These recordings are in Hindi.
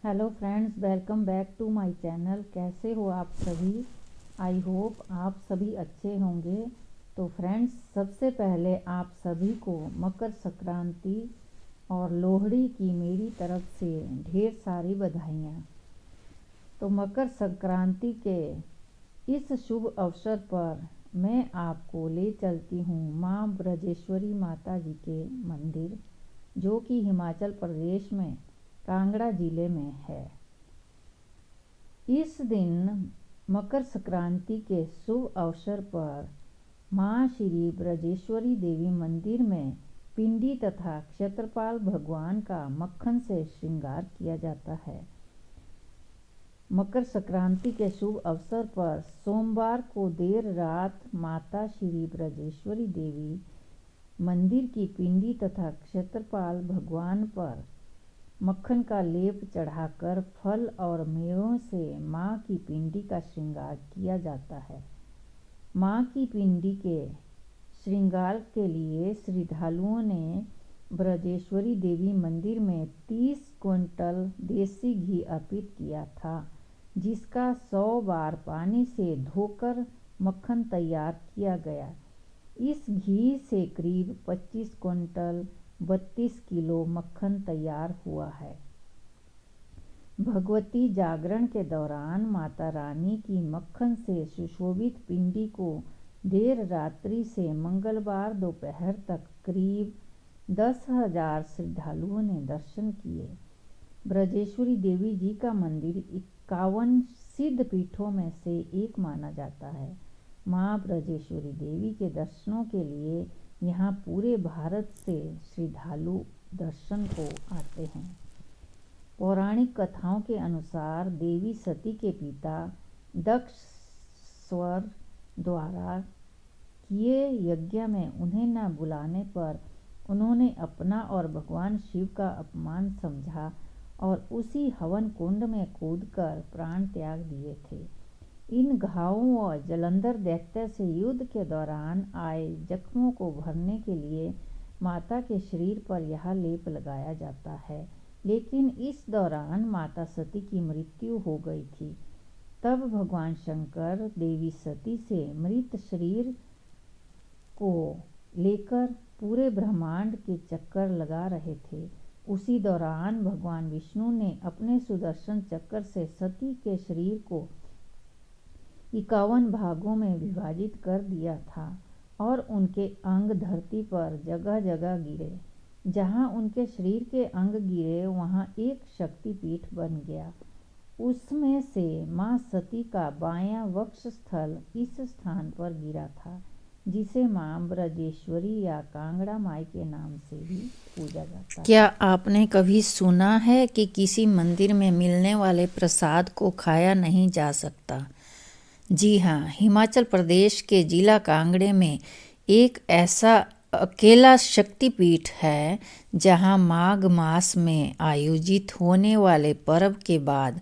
Hello friends, welcome back to my channel. कैसे हो आप सभी? आई होप आप सभी अच्छे होंगे। तो फ्रेंड्स, सबसे पहले आप सभी को मकर संक्रांति और लोहड़ी की मेरी तरफ से ढेर सारी बधाइयाँ। तो मकर संक्रांति के इस शुभ अवसर पर मैं आपको ले चलती हूँ माँ ब्रजेश्वरी माता जी के मंदिर, जो कि हिमाचल प्रदेश में कांगड़ा जिले में है। इस दिन मकर संक्रांति के शुभ अवसर पर माँ श्री ब्रजेश्वरी देवी मंदिर में पिंडी तथा क्षेत्रपाल भगवान का मक्खन से श्रृंगार किया जाता है। मकर संक्रांति के शुभ अवसर पर सोमवार को देर रात माता श्री ब्रजेश्वरी देवी मंदिर की पिंडी तथा क्षेत्रपाल भगवान पर मक्खन का लेप चढ़ाकर फल और मेवों से माँ की पिंडी का श्रृंगार किया जाता है। माँ की पिंडी के श्रृंगार के लिए श्रद्धालुओं ने ब्रजेश्वरी देवी मंदिर में 30 क्विंटल देसी घी अर्पित किया था, जिसका 100 बार पानी से धोकर मक्खन तैयार किया गया। इस घी से करीब 25 क्विंटल 32 किलो मक्खन तैयार हुआ है। भगवती जागरण के दौरान माता रानी की मक्खन से सुशोभित पिंडी को देर रात्रि से मंगलवार दोपहर तक करीब 10,000 श्रद्धालुओं ने दर्शन किए। ब्रजेश्वरी देवी जी का मंदिर 51 सिद्ध पीठों में से एक माना जाता है। माँ ब्रजेश्वरी देवी के दर्शनों के लिए यहाँ पूरे भारत से श्रद्धालु दर्शन को आते हैं। पौराणिक कथाओं के अनुसार देवी सती के पिता दक्ष स्वर द्वारा किए यज्ञ में उन्हें न बुलाने पर उन्होंने अपना और भगवान शिव का अपमान समझा और उसी हवन कुंड में कूदकर प्राण त्याग दिए थे। इन घावों व जलंधर दैत्य से युद्ध के दौरान आए जख्मों को भरने के लिए माता के शरीर पर यह लेप लगाया जाता है, लेकिन इस दौरान माता सती की मृत्यु हो गई थी। तब भगवान शंकर देवी सती से मृत शरीर को लेकर पूरे ब्रह्मांड के चक्कर लगा रहे थे। उसी दौरान भगवान विष्णु ने अपने सुदर्शन चक्र से सती के शरीर को 51 भागों में विभाजित कर दिया था और उनके अंग धरती पर जगह जगह गिरे। जहाँ उनके शरीर के अंग गिरे वहाँ एक शक्तिपीठ बन गया। उसमें से माँ सती का बायां वक्ष स्थल इस स्थान पर गिरा था, जिसे माँ ब्रजेश्वरी या कांगड़ा माई के नाम से भी पूजा जाता है। क्या आपने कभी सुना है कि किसी मंदिर में मिलने वाले प्रसाद को खाया नहीं जा सकता? जी हाँ, हिमाचल प्रदेश के जिला कांगड़े में एक ऐसा अकेला शक्तिपीठ है जहाँ माघ मास में आयोजित होने वाले पर्व के बाद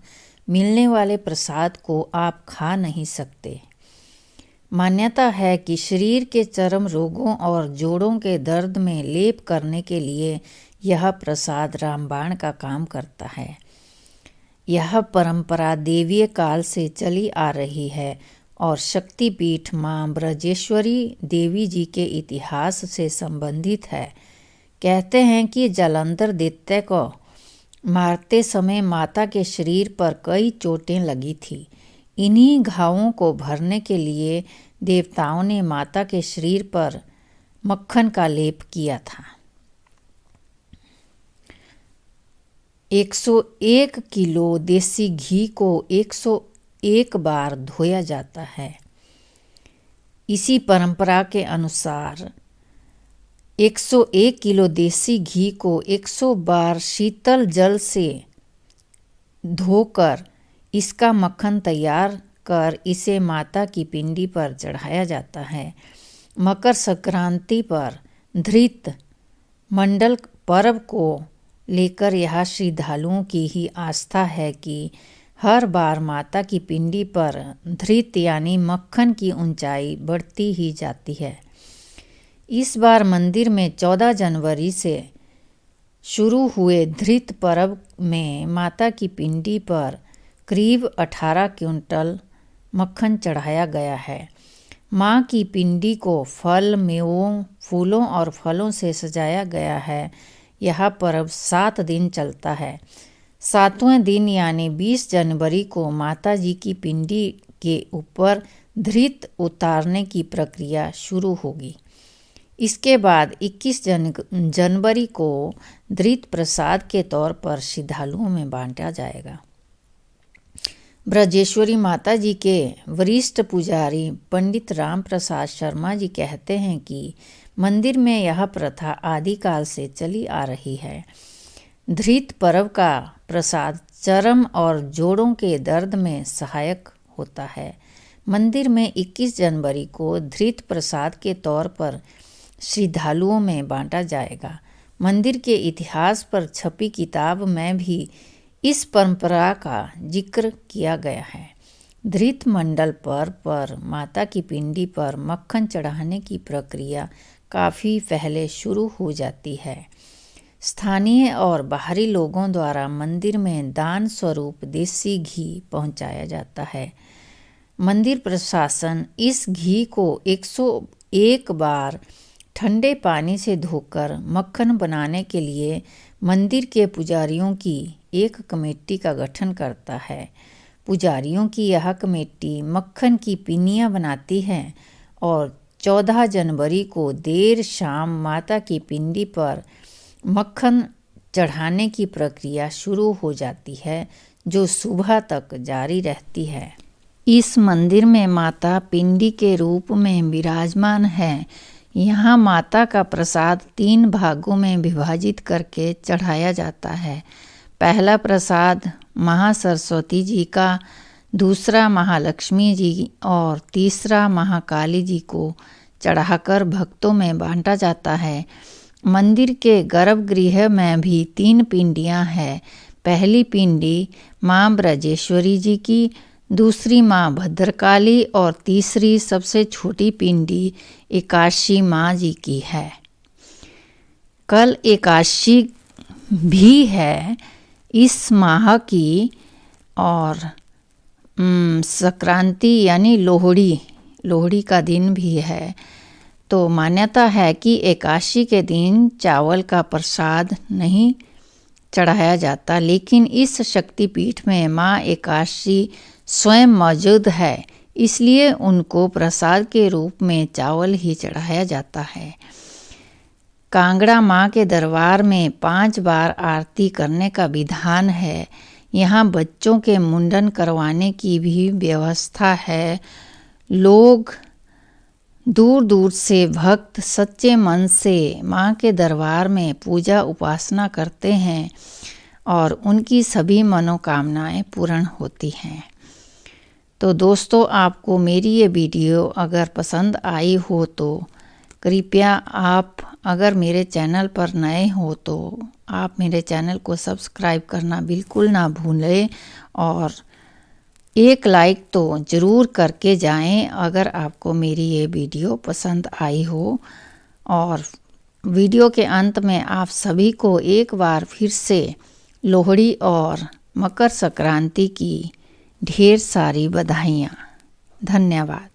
मिलने वाले प्रसाद को आप खा नहीं सकते। मान्यता है कि शरीर के चर्म रोगों और जोड़ों के दर्द में लेप करने के लिए यह प्रसाद रामबाण का काम करता है। यह परंपरा देवीय काल से चली आ रही है और शक्तिपीठ माँ ब्रजेश्वरी देवी जी के इतिहास से संबंधित है। कहते हैं कि जलंधर दैत्य को मारते समय माता के शरीर पर कई चोटें लगी थी। इन्हीं घावों को भरने के लिए देवताओं ने माता के शरीर पर मक्खन का लेप किया था। 101 किलो देसी घी को 101 बार धोया जाता है। इसी परंपरा के अनुसार 101 किलो देसी घी को 100 बार शीतल जल से धोकर इसका मक्खन तैयार कर इसे माता की पिंडी पर चढ़ाया जाता है। मकर संक्रांति पर धृत मंडल पर्व को लेकर यह श्रद्धालुओं की ही आस्था है कि हर बार माता की पिंडी पर धृत यानी मक्खन की ऊंचाई बढ़ती ही जाती है। इस बार मंदिर में 14 जनवरी से शुरू हुए धृत पर्व में माता की पिंडी पर करीब 18 क्विंटल मक्खन चढ़ाया गया है। माँ की पिंडी को फल, मेवों, फूलों और फलों से सजाया गया है। यह पर्व 7 दिन चलता है। 7वें दिन यानी 20 जनवरी को माता जी की पिंडी के ऊपर धृत उतारने की प्रक्रिया शुरू होगी। इसके बाद 21 जनवरी को धृत प्रसाद के तौर पर श्रद्धालुओं में बांटा जाएगा। ब्रजेश्वरी माता जी के वरिष्ठ पुजारी पंडित राम प्रसाद शर्मा जी कहते हैं कि मंदिर में यह प्रथा आदिकाल से चली आ रही है। धृत पर्व का प्रसाद चर्म और जोड़ों के दर्द में सहायक होता है। मंदिर में 21 जनवरी को धृत प्रसाद के तौर पर श्रद्धालुओं में बांटा जाएगा। मंदिर के इतिहास पर छपी किताब में भी इस परंपरा का जिक्र किया गया है। धृत मंडल पर माता की पिंडी पर मक्खन चढ़ाने की प्रक्रिया काफ़ी पहले शुरू हो जाती है। स्थानीय और बाहरी लोगों द्वारा मंदिर में दान स्वरूप देसी घी पहुंचाया जाता है। मंदिर प्रशासन इस घी को 101 बार ठंडे पानी से धोकर मक्खन बनाने के लिए मंदिर के पुजारियों की एक कमेटी का गठन करता है। पुजारियों की यह कमेटी मक्खन की पिन्नियाँ बनाती है और 14 जनवरी को देर शाम माता की पिंडी पर मक्खन चढ़ाने की प्रक्रिया शुरू हो जाती है, जो सुबह तक जारी रहती है। इस मंदिर में माता पिंडी के रूप में विराजमान है। यहाँ माता का प्रसाद 3 भागों में विभाजित करके चढ़ाया जाता है। पहला प्रसाद महासरस्वती जी का, दूसरा महालक्ष्मी जी और तीसरा महाकाली जी को चढ़ाकर भक्तों में बांटा जाता है। मंदिर के गर्भगृह में भी 3 पिंडियाँ हैं। पहली पिंडी माँ ब्रजेश्वरी जी की, दूसरी माँ भद्रकाली और तीसरी सबसे छोटी पिंडी एकादशी माँ जी की है। कल एकादशी भी है इस माह की और संक्रांति यानी लोहड़ी का दिन भी है। तो मान्यता है कि एकादशी के दिन चावल का प्रसाद नहीं चढ़ाया जाता, लेकिन इस शक्तिपीठ में माँ एकादशी स्वयं मौजूद है, इसलिए उनको प्रसाद के रूप में चावल ही चढ़ाया जाता है। कांगड़ा माँ के दरबार में 5 बार आरती करने का विधान है। यहाँ बच्चों के मुंडन करवाने की भी व्यवस्था है। लोग दूर दूर से भक्त सच्चे मन से माँ के दरबार में पूजा उपासना करते हैं और उनकी सभी मनोकामनाएं पूर्ण होती हैं। तो दोस्तों, आपको मेरी ये वीडियो अगर पसंद आई हो तो कृपया आप अगर मेरे चैनल पर नए हो तो आप मेरे चैनल को सब्सक्राइब करना बिल्कुल ना भूलें और एक लाइक तो ज़रूर करके जाएं अगर आपको मेरी ये वीडियो पसंद आई हो। और वीडियो के अंत में आप सभी को एक बार फिर से लोहड़ी और मकर संक्रांति की ढेर सारी बधाइयाँ। धन्यवाद।